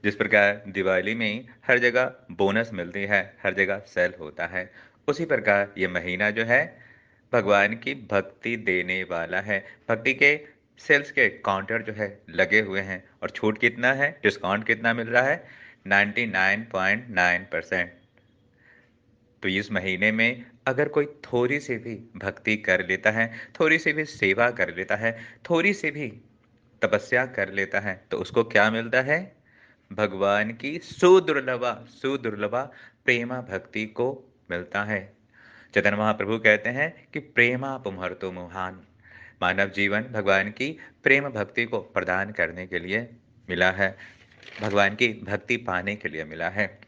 जिस प्रकार दिवाली में हर जगह बोनस मिलती है, हर जगह सेल होता है, उसी प्रकार ये महीना जो है भगवान की भक्ति देने वाला है। भक्ति के सेल्स के काउंटर जो है लगे हुए हैं और छूट कितना है, डिस्काउंट कितना मिल रहा है? 99.9%। तो इस महीने में अगर कोई थोड़ी-सी भी भक्ति कर लेता है, थोड़ी-सी भी सेवा कर लेता है, थोड़ी-सी भी तपस्या कर लेता है, तो उसको क्या मिलता है? भगवान की सुदुर्लभा सुदुर्लभा प्रेमा भक्ति को मिलता है। चैतन्य महाप्रभु कहते हैं कि प्रेमापुमर्तो मुहान। मानव जीवन भगवान की प्रेम भक्ति को प्रदान करने के लिए मिला है, भगवान की भक्ति पाने के लिए मिला है।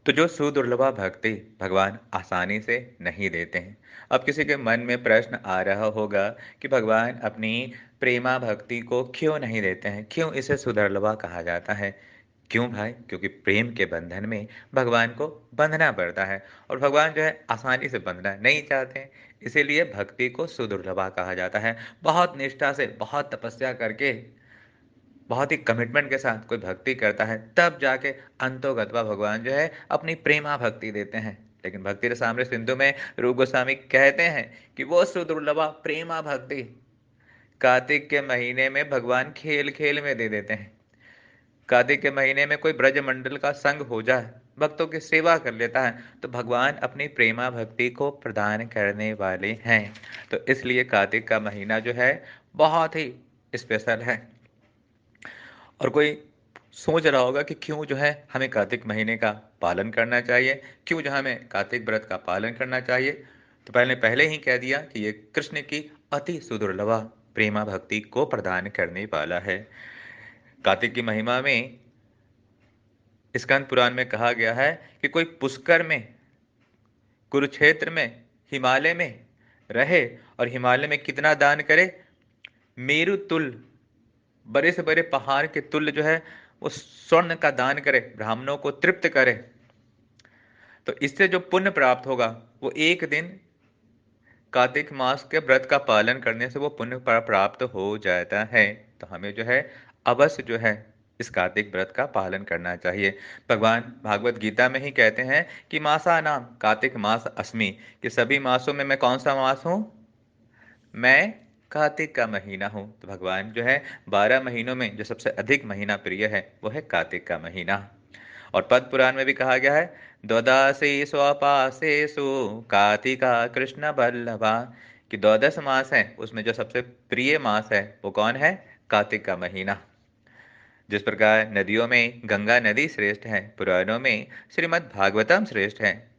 तो जो सुदुर्लभा भक्ति भगवान आसानी से नहीं देते हैं। अब किसी के मन में प्रश्न आ रहा होगा कि भगवान अपनी प्रेमा भक्ति को क्यों नहीं देते हैं? क्यों इसे सुदुर्लभा कहा जाता है? क्यों भाई? क्योंकि प्रेम के बंधन में भगवान को बंधना पड़ता है और भगवान जो है आसानी से बंधना नहीं चाहते हैं। इसीलिए भक्ति को सुदुर्लभा कहा जाता है। बहुत निष्ठा से, बहुत तपस्या करके, बहुत ही कमिटमेंट के साथ कोई भक्ति करता है, तब जाके अंतोगत्वा भगवान जो है अपनी प्रेमा भक्ति देते हैं। लेकिन भक्ति रसामृत सिंधु में रूप गोस्वामी कहते हैं कि वो सुदुर्लभा प्रेमा भक्ति कार्तिक के महीने में भगवान खेल-खेल में दे देते हैं। कार्तिक के महीने में कोई ब्रज मंडल का संग हो जाए, भक्तों की सेवा कर लेता है, तो भगवान अपनी प्रेमा भक्ति को प्रदान करने वाले हैं। तो इसलिए कार्तिक का महीना जो है बहुत ही स्पेशल है। और कोई सोच रहा होगा कि क्यों जो है हमें कार्तिक महीने का पालन करना चाहिए, क्यों जो हमें कार्तिक व्रत का पालन करना चाहिए। तो पहले ही कह दिया कि ये कृष्ण की अति सुदुर्लभा प्रेमा भक्ति को प्रदान करने वाला है। कार्तिक की महिमा में स्कंद पुराण में कहा गया है कि कोई पुष्कर में, कुरुक्षेत्र में, हिमालय में रहे और हिमालय में कितना दान करे, मेरु तुल्य, बड़े से बड़े पहाड़ के तुल्य जो है वो स्वर्ण का दान करे, ब्राह्मणों को तृप्त करे, तो इससे जो पुण्य प्राप्त होगा वो एक दिन कार्तिक मास के व्रत का पालन करने से वो पुण्य प्राप्त हो जाता है। तो हमें जो है अवश्य जो है इस कार्तिक व्रत का पालन करना चाहिए। भगवान भागवत गीता में ही कहते हैं कि मासा नाम कार्तिक मास अस्मि, कि सभी मासों में मैं कौन सा मास हूँ? मैं कार्तिक का महीना हूँ। तो भगवान जो है 12 महीनों में जो सबसे अधिक महीना प्रिय है वो है कार्तिक का महीना। और पद्म पुराण में भी कहा गया है द्वादशी स्वपासेषु कार्तिका कृष्ण बल्लभा, कि द्वादश मास है उसमें जो सबसे प्रिय मास है वो कौन है? कार्तिक का महीना। जिस प्रकार नदियों में गंगा नदी श्रेष्ठ है, पुराणों में श्रीमद् भागवतम श्रेष्ठ है,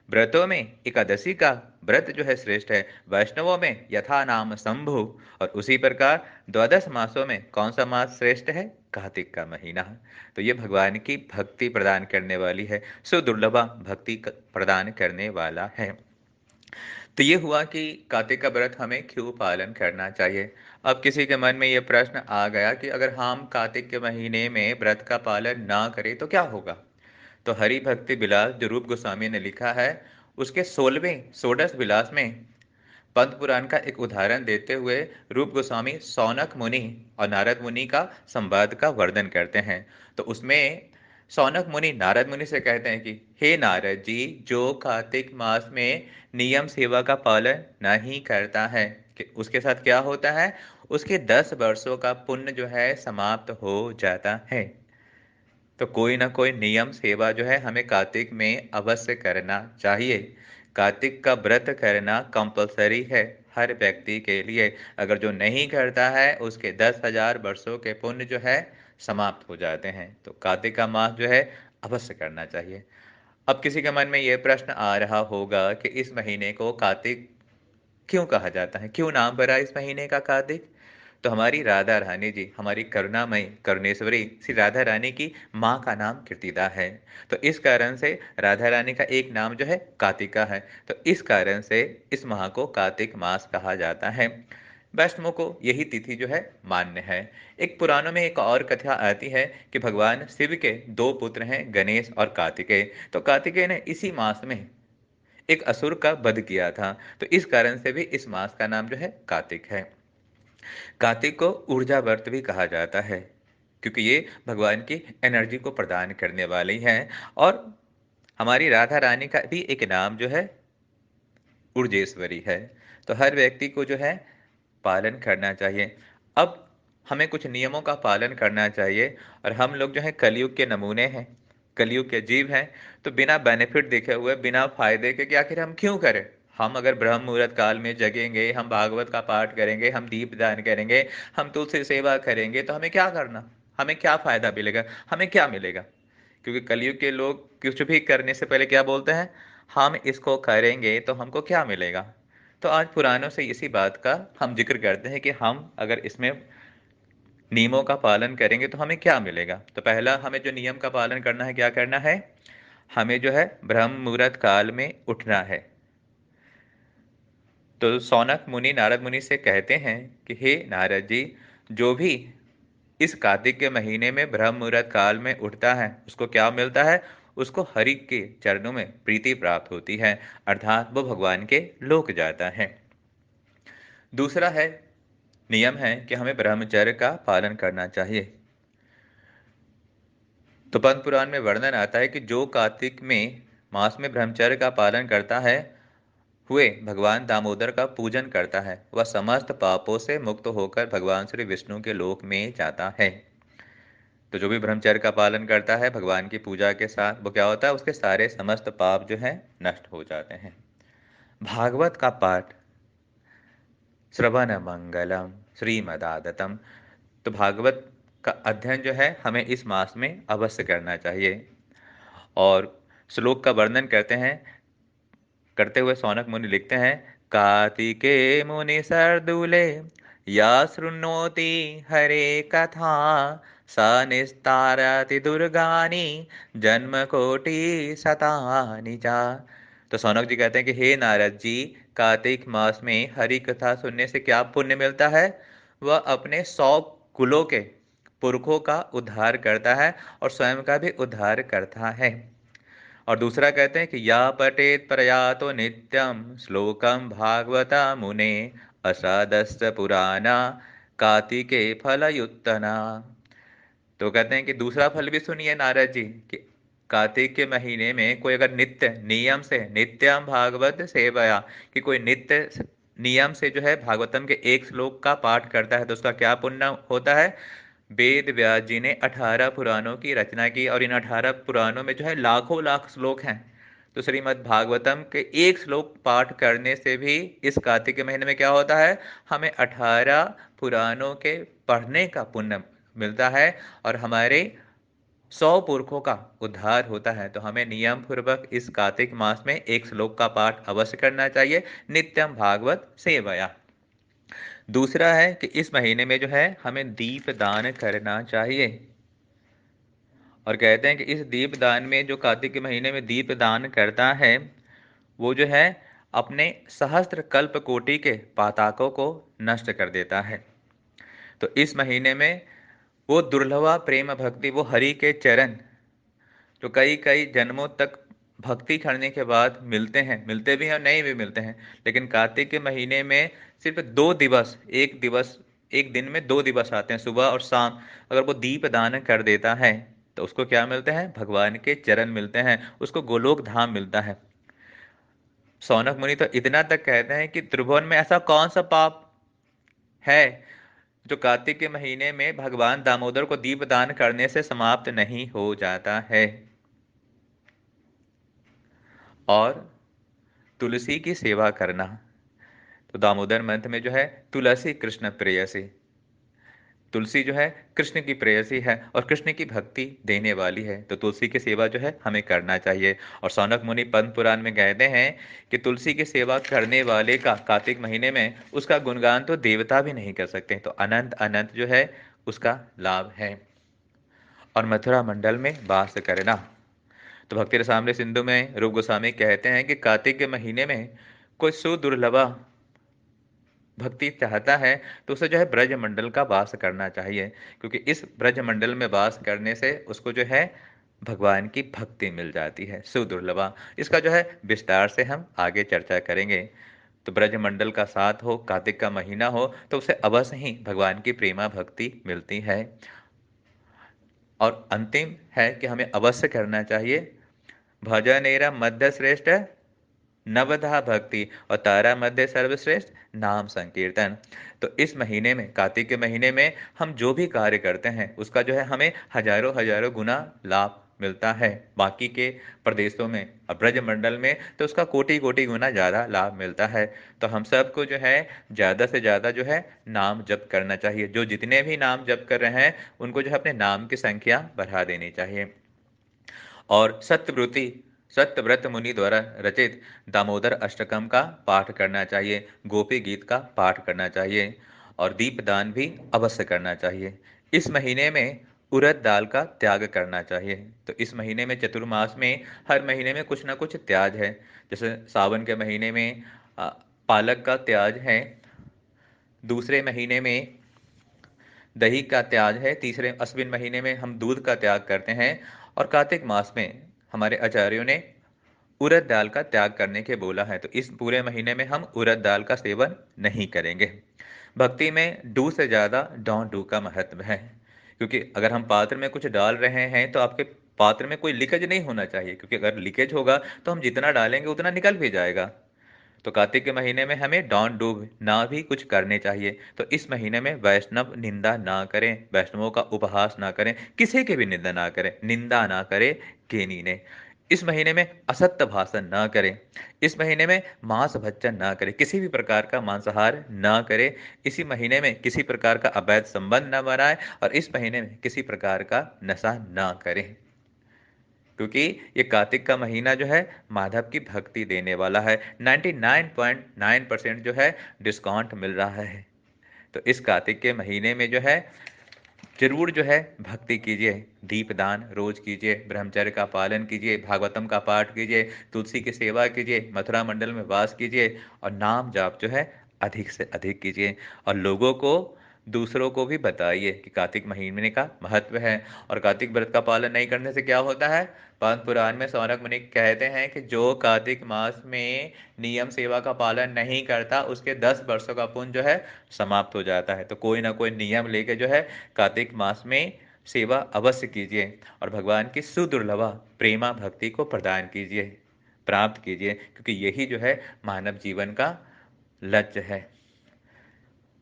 व्रतों में एकादशी का व्रत जो है श्रेष्ठ है, वैष्णवों में यथा नाम शंभु, और उसी प्रकार द्वादश मासों में कौन सा मास श्रेष्ठ है? कार्तिक का महीना। तो ये भगवान की भक्ति प्रदान करने वाली है, सुदुर्लभा भक्ति प्रदान करने वाला है। तो ये हुआ कि कार्तिक का व्रत हमें क्यों पालन करना चाहिए। अब किसी के मन में ये प्रश्न आ गया कि अगर हम कार्तिक के महीने में व्रत का पालन ना करें तो क्या होगा? तो हरि भक्ति विलास जो रूप गोस्वामी ने लिखा है उसके 16वें षोडश विलास में पद्म पुराण का एक उदाहरण देते हुए रूप गोस्वामी सौनक मुनि और नारद मुनि का संवाद का वर्णन करते हैं। तो उसमें सौनक मुनि नारद मुनि से कहते हैं कि हे नारद जी, जो कार्तिक मास में नियम सेवा का पालन नहीं करता है कि उसके साथ क्या होता है? उसके 10 वर्षों का पुण्य जो है समाप्त हो जाता है। तो कोई ना कोई नियम सेवा जो है हमें कार्तिक में अवश्य करना चाहिए। कार्तिक का व्रत करना कंपलसरी है हर व्यक्ति के लिए। अगर जो नहीं करता है उसके 10,000 वर्षों के पुण्य जो है समाप्त हो जाते हैं। तो कार्तिक का मास जो है अवश्य करना चाहिए। अब किसी के मन में ये प्रश्न आ रहा होगा कि इस महीने को कार्तिक क्यों कहा जाता है? क्यों नाम पड़ा इस महीने का कार्तिक? तो हमारी राधा रानी जी, हमारी करुणामयी करुणेश्वरी श्री राधा रानी की माँ का नाम कीर्तिदा है। तो इस कारण से राधा रानी का एक नाम जो है कार्तिका है। तो इस कारण से इस माह को कार्तिक मास कहा जाता है। वैष्णवों को यही तिथि जो है मान्य है। एक पुराणों में एक और कथा आती है कि भगवान शिव के 2 पुत्र हैं, गणेश और कार्तिकेय। तो कार्तिकेय ने इसी मास में एक असुर का वध किया था। तो इस कारण से भी इस मास का नाम जो है कार्तिक है। कार्तिक को ऊर्जा व्रत भी कहा जाता है क्योंकि ये भगवान की एनर्जी को प्रदान करने वाली हैं। और हमारी राधा रानी का भी एक नाम जो है ऊर्जेश्वरी है। तो हर व्यक्ति को जो है पालन करना चाहिए। अब हमें कुछ नियमों का पालन करना चाहिए और हम लोग जो है कलयुग के नमूने हैं, कलयुग के जीव हैं, तो बिना बेनिफिट देखे हुए, बिना फ़ायदे के कि आखिर हम क्यों करें? हम अगर ब्रह्म मुहूर्त काल में जगेंगे, हम भागवत का पाठ करेंगे, हम दीपदान करेंगे, हम तुलसी सेवा करेंगे, तो हमें क्या करना? हमें क्या फ़ायदा मिलेगा? हमें क्या मिलेगा? क्योंकि कलयुग के लोग कुछ भी करने से पहले क्या बोलते हैं? हम इसको करेंगे तो हमको क्या मिलेगा? तो आज पुराणों से इसी बात का हम जिक्र करते हैं कि हम अगर इसमें नियमों का पालन करेंगे तो हमें क्या मिलेगा। तो पहला हमें जो नियम का पालन करना है, क्या करना है? हमें जो है ब्रह्म मुहूर्त काल में उठना है। तो सौनक मुनि नारद मुनि से कहते हैं कि हे नारद जी, जो भी इस कार्तिक के महीने में ब्रह्म मुहूर्त काल में उठता है उसको क्या मिलता है? उसको हरि के चरणों में प्रीति प्राप्त होती है, अर्थात वो भगवान के लोक जाता है। दूसरा है, नियम है कि हमें ब्रह्मचर्य का पालन करना चाहिए। तो पद्म पुराण में वर्णन आता है कि जो कार्तिक में मास में ब्रह्मचर्य का पालन करता है, हुए भगवान दामोदर का पूजन करता है, वह समस्त पापों से मुक्त होकर भगवान श्री विष्णु के लोक में जाता है। तो जो भी ब्रह्मचर्य का पालन करता है भगवान की पूजा के साथ, वो क्या होता है? उसके सारे समस्त पाप जो है नष्ट हो जाते हैं। भागवत का पाठ, श्रवण मंगलम श्रीमदादतम। तो भागवत का अध्ययन जो है हमें इस मास में अवश्य करना चाहिए। और श्लोक का वर्णन करते हुए सौनक मुनि लिखते हैं, कार्तिके मुनि सरदूले या शृणोति हरे कथा सा निस्तारति दुर्गानि जन्म कोटि शतानि चा। तो सौनक जी कहते हैं कि हे नारद जी, कार्तिक मास में हरि कथा सुनने से क्या पुण्य मिलता है? वह अपने 100 कुलों के पुरखों का उद्धार करता है और स्वयं का भी उद्धार करता है। और दूसरा कहते हैं कि या पठेत प्रयातो नित्यम श्लोकम भागवता मुने असादस्य पुराना कार्तिके फलयुक्तना। तो कहते हैं कि दूसरा फल भी सुनिए नारद जी, कि कार्तिक के महीने में कोई अगर नित्य नियम से नित्यम भागवत सेवया, कि कोई नित्य नियम से जो है भागवतम के एक श्लोक का पाठ करता है तो उसका क्या पुण्य होता है? वेद व्यास जी ने 18 पुराणों की रचना की और इन 18 पुराणों में जो है लाखों लाख श्लोक हैं। तो श्रीमद् भागवतम के एक श्लोक पाठ करने से भी इस कार्तिक के महीने में क्या होता है? हमें 18 पुराणों के पढ़ने का पुण्य मिलता है और हमारे 100 पुरखों का उद्धार होता है। तो हमें नियम पूर्वक इस कार्तिक मास में एक श्लोक का पाठ अवश्य करना चाहिए, नित्यम भागवत सेवया। दूसरा है कि इस महीने में जो है हमें दीप दान करना चाहिए। और कहते हैं कि इस दीप दान में, जो कार्तिक के महीने में दीप दान करता है, वो जो है अपने सहस्त्र कल्प कोटि के पातकों को नष्ट कर देता है। तो इस महीने में वो दुर्लभा प्रेम भक्ति, वो हरि के चरण जो कई कई जन्मों तक भक्ति करने के बाद मिलते हैं, मिलते भी हैं और नहीं भी मिलते हैं, लेकिन कार्तिक के महीने में सिर्फ 2 दिवस, एक दिन में 2 दिवस आते हैं, सुबह और शाम। अगर वो दीप दान कर देता है तो उसको क्या मिलते हैं? भगवान के चरण मिलते हैं, उसको गोलोक धाम मिलता है। सौनक मुनि तो इतना तक कहते हैं कि त्रिभुवन में ऐसा कौन सा पाप है जो कार्तिक के महीने में भगवान दामोदर को दीप दान करने से समाप्त नहीं हो जाता है। और तुलसी की सेवा करना, तो दामोदर मंत्र में जो है तुलसी कृष्ण प्रेयसी, तुलसी जो है कृष्ण की प्रेयसी है और कृष्ण की भक्ति देने वाली है। तो तुलसी की सेवा जो है हमें करना चाहिए। और सौनक मुनि पद्म पुराण में कहते हैं कि तुलसी की सेवा करने वाले का कार्तिक महीने में उसका गुणगान तो देवता भी नहीं कर सकते, तो अनंत अनंत जो है उसका लाभ है। और मथुरा मंडल में वास करना, तो भक्ति रसामृत सिंधु में रूप गोस्वामी कहते हैं कि कार्तिक के महीने में कोई सुदुर्लभा भक्ति चाहता है तो उसे जो है ब्रज मंडल का वास करना चाहिए, क्योंकि इस ब्रज मंडल में वास करने से उसको जो है भगवान की भक्ति मिल जाती है सुदुर्लभा। इसका जो है विस्तार से हम आगे चर्चा करेंगे। तो ब्रज मंडल का साथ हो, कार्तिक का महीना हो, तो उसे अवश्य ही भगवान की प्रेमा भक्ति मिलती है। और अंतिम है कि हमें अवश्य करना चाहिए भजनेरा मध्य श्रेष्ठ नवधा भक्ति और तारा मध्य सर्वश्रेष्ठ नाम संकीर्तन। तो इस महीने में, कार्तिक के महीने में हम जो भी कार्य करते हैं उसका जो है हमें हजारों हजारों गुना लाभ मिलता है। बाकी के प्रदेशों में, ब्रजमंडल में तो उसका कोटि कोटि गुना ज़्यादा लाभ मिलता है। तो हम सबको जो है ज़्यादा से ज़्यादा जो है नाम जप करना चाहिए। जो जितने भी नाम जप कर रहे हैं उनको जो है अपने नाम की संख्या बढ़ा देनी चाहिए। और सत्यव्रत मुनि द्वारा रचित दामोदर अष्टकम का पाठ करना चाहिए, गोपी गीत का पाठ करना चाहिए और दीपदान भी अवश्य करना चाहिए। इस महीने में उड़द दाल का त्याग करना चाहिए। तो इस महीने में, चतुर्मास में, हर महीने में कुछ ना कुछ त्याग है। जैसे सावन के महीने में पालक का त्याग है, दूसरे महीने में दही का त्याग है, तीसरे अश्विन महीने में हम दूध का त्याग करते हैं और कार्तिक मास में हमारे आचार्यों ने उड़द दाल का त्याग करने के बोला है। तो इस पूरे महीने में हम उड़द दाल का सेवन नहीं करेंगे। भक्ति में डू से ज़्यादा डोंट डू का महत्व है, क्योंकि अगर हम पात्र में कुछ डाल रहे हैं तो आपके पात्र में कोई लीकेज नहीं होना चाहिए, क्योंकि अगर लीकेज होगा तो हम जितना डालेंगे उतना निकल भी जाएगा। तो कार्तिक के महीने में हमें डॉन डूब ना भी कुछ करने चाहिए। तो इस महीने में वैष्णव निंदा ना करें, वैष्णवों का उपहास ना करें, किसी की भी निंदा ना करें, निंदा ना करें केनी ने। इस महीने में असत्य भाषण ना करें। इस महीने में मांस भक्षण ना करें, किसी भी प्रकार का मांसाहार ना करें। इसी महीने में किसी प्रकार का अवैध संबंध ना बनाएं और इस महीने में किसी प्रकार का नशा ना करें, क्योंकि ये कार्तिक का महीना जो है माधव की भक्ति देने वाला है। 99.9% जो है डिस्काउंट मिल रहा है। तो इस कार्तिक के महीने में जो है जरूर जो है भक्ति कीजिए, दीपदान रोज कीजिए, ब्रह्मचर्य का पालन कीजिए, भागवतम का पाठ कीजिए, तुलसी की सेवा कीजिए, मथुरा मंडल में वास कीजिए और नाम जाप जो है अधिक से अधिक कीजिए। और लोगों को, दूसरों को भी बताइए कि कार्तिक महीने का महत्व है। और कार्तिक व्रत का पालन नहीं करने से क्या होता है? पद्म पुराण में सौनक मुनि कहते हैं कि जो कार्तिक मास में नियम सेवा का पालन नहीं करता उसके 10 वर्षों का पुण्य जो है समाप्त हो जाता है। तो कोई ना कोई नियम लेके जो है कार्तिक मास में सेवा अवश्य कीजिए और भगवान की सुदुर्लभा प्रेमा भक्ति को प्रदान कीजिए, प्राप्त कीजिए, क्योंकि यही जो है मानव जीवन का लक्ष्य है।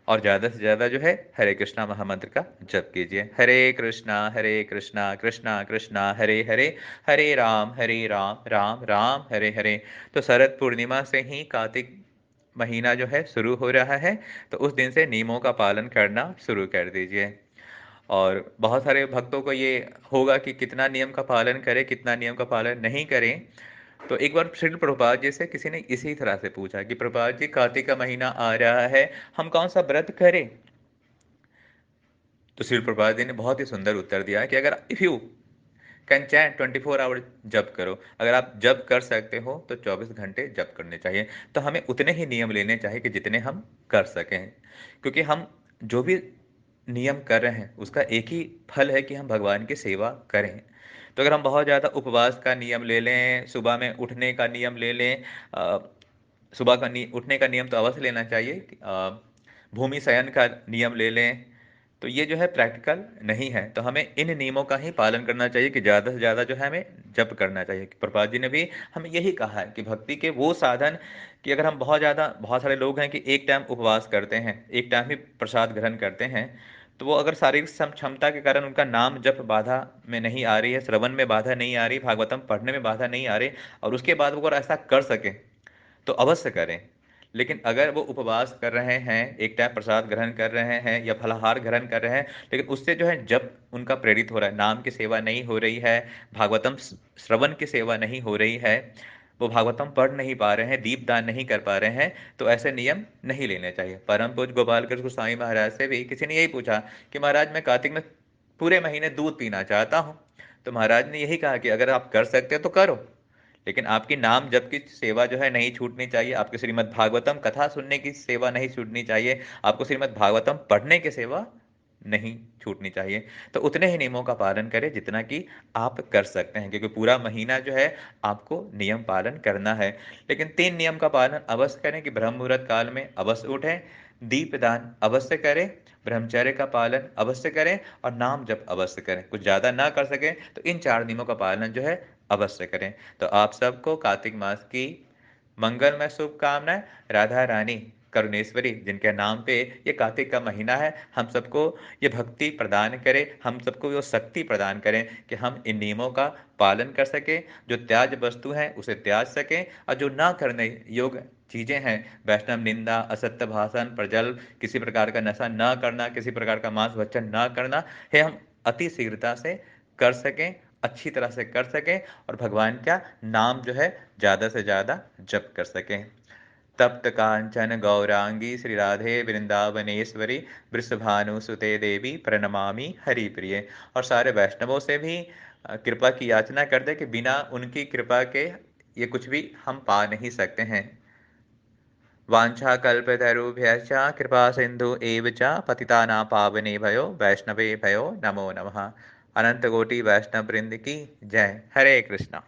और ज़्यादा से ज़्यादा जो है हरे कृष्णा महामंत्र का जप कीजिए। हरे कृष्णा कृष्णा कृष्णा हरे हरे, हरे राम राम हरे हरे। तो शरद पूर्णिमा से ही कार्तिक महीना जो है शुरू हो रहा है। तो उस दिन से नियमों का पालन करना शुरू कर दीजिए। और बहुत सारे भक्तों को ये होगा कि कितना नियम का पालन करें, कितना नियम का पालन नहीं करें। तो एक बार श्रील प्रभुपाद जी से किसी ने इसी तरह से पूछा कि प्रभुपाद जी, कार्तिक का महीना आ रहा है, हम कौन सा व्रत करें? तो श्रील प्रभुपाद जी ने बहुत ही सुंदर उत्तर दिया कि अगर if you can chant 24 hour जप करो। अगर आप जप कर सकते हो तो 24 घंटे जप करने चाहिए। तो हमें उतने ही नियम लेने चाहिए कि जितने हम कर सकें, क्योंकि हम जो भी नियम कर रहे हैं उसका एक ही फल है कि हम भगवान की सेवा करें। तो अगर हम बहुत ज़्यादा उपवास का नियम ले लें, सुबह में उठने का नियम ले लें, सुबह का उठने का नियम तो अवश्य लेना चाहिए, भूमि शयन का नियम ले लें, तो ये जो है प्रैक्टिकल नहीं है। तो हमें इन नियमों का ही पालन करना चाहिए कि ज़्यादा से ज़्यादा जो है हमें जप करना चाहिए। प्रभुपाद जी ने भी हमें यही कहा है कि भक्ति के वो साधन, कि अगर हम बहुत सारे लोग हैं कि एक टाइम उपवास करते हैं, एक टाइम ही प्रसाद ग्रहण करते हैं, तो वो अगर शारीरिक क्षमता के कारण उनका नाम जप बाधा में नहीं आ रही है, श्रवण में बाधा नहीं आ रही, भागवतम पढ़ने में बाधा नहीं आ रही, और उसके बाद वो अगर ऐसा कर सके तो अवश्य करें। लेकिन अगर वो उपवास कर रहे हैं, एक टाइम प्रसाद ग्रहण कर रहे हैं या फलाहार ग्रहण कर रहे हैं, लेकिन उससे जो है जब उनका प्रेरित हो रहा है, नाम की सेवा नहीं हो रही है, भागवतम श्रवण की सेवा नहीं हो रही है, वो भागवतम पढ़ नहीं पा रहे हैं, दीपदान नहीं कर पा रहे हैं, तो ऐसे नियम नहीं लेने चाहिए। परम पूज्य गोपाल कृष्ण गोस्वामी महाराज से भी किसी ने यही पूछा कि महाराज, मैं कार्तिक में पूरे महीने दूध पीना चाहता हूँ। तो महाराज ने यही कहा कि अगर आप कर सकते हो तो करो, लेकिन आपकी नाम जप की सेवा जो है नहीं छूटनी चाहिए, आपके श्रीमद् भागवतम कथा सुनने की सेवा नहीं छूटनी चाहिए, आपको श्रीमद् भागवतम पढ़ने की सेवा नहीं छूटनी चाहिए। तो उतने ही नियमों का पालन करें जितना कि आप कर सकते हैं, क्योंकि पूरा महीना जो है आपको नियम पालन करना है। लेकिन 3 नियम का पालन अवश्य करें कि ब्रह्म मुहूर्त काल में अवश्य उठें, दीपदान अवश्य करें ब्रह्मचर्य का पालन अवश्य करें और नाम जप अवश्य करें। कुछ ज़्यादा ना कर सकें तो इन 4 नियमों का पालन जो है अवश्य करें। तो आप सबको कार्तिक मास की मंगलमय शुभकामनाएँ। राधा रानी करुणेश्वरी जिनके नाम पे ये कार्तिक का महीना है, हम सबको ये भक्ति प्रदान करे, हम सबको वो शक्ति प्रदान करें कि हम इन नियमों का पालन कर सकें, जो त्याज्य वस्तु है उसे त्याज सकें और जो ना करने योग्य चीज़ें हैं, वैष्णव निंदा, असत्य भाषण, प्रजल्प, किसी प्रकार का नशा ना करना, किसी प्रकार का मांस भक्षण ना करना, है हम अति शीघ्रता से कर सकें, अच्छी तरह से कर सकें और भगवान का नाम जो है ज़्यादा से ज़्यादा जप कर सकें। तप्त कांचन गौरांगी श्री राधे वृंदावनेश्वरी वृषभानुसुते देवी प्रणमामि हरिप्रिये। और सारे वैष्णवों से भी कृपा की याचना करते कि बिना उनकी कृपा के ये कुछ भी हम पा नहीं सकते हैं। वाञ्छाकल्पतरुभ्यश्च कृपा सिंधु एव च पतितानां पावनेभ्यो वैष्णवेभ्यो नमो नमः। अनंत कोटि वैष्णव वृंद की जय। हरे कृष्णा।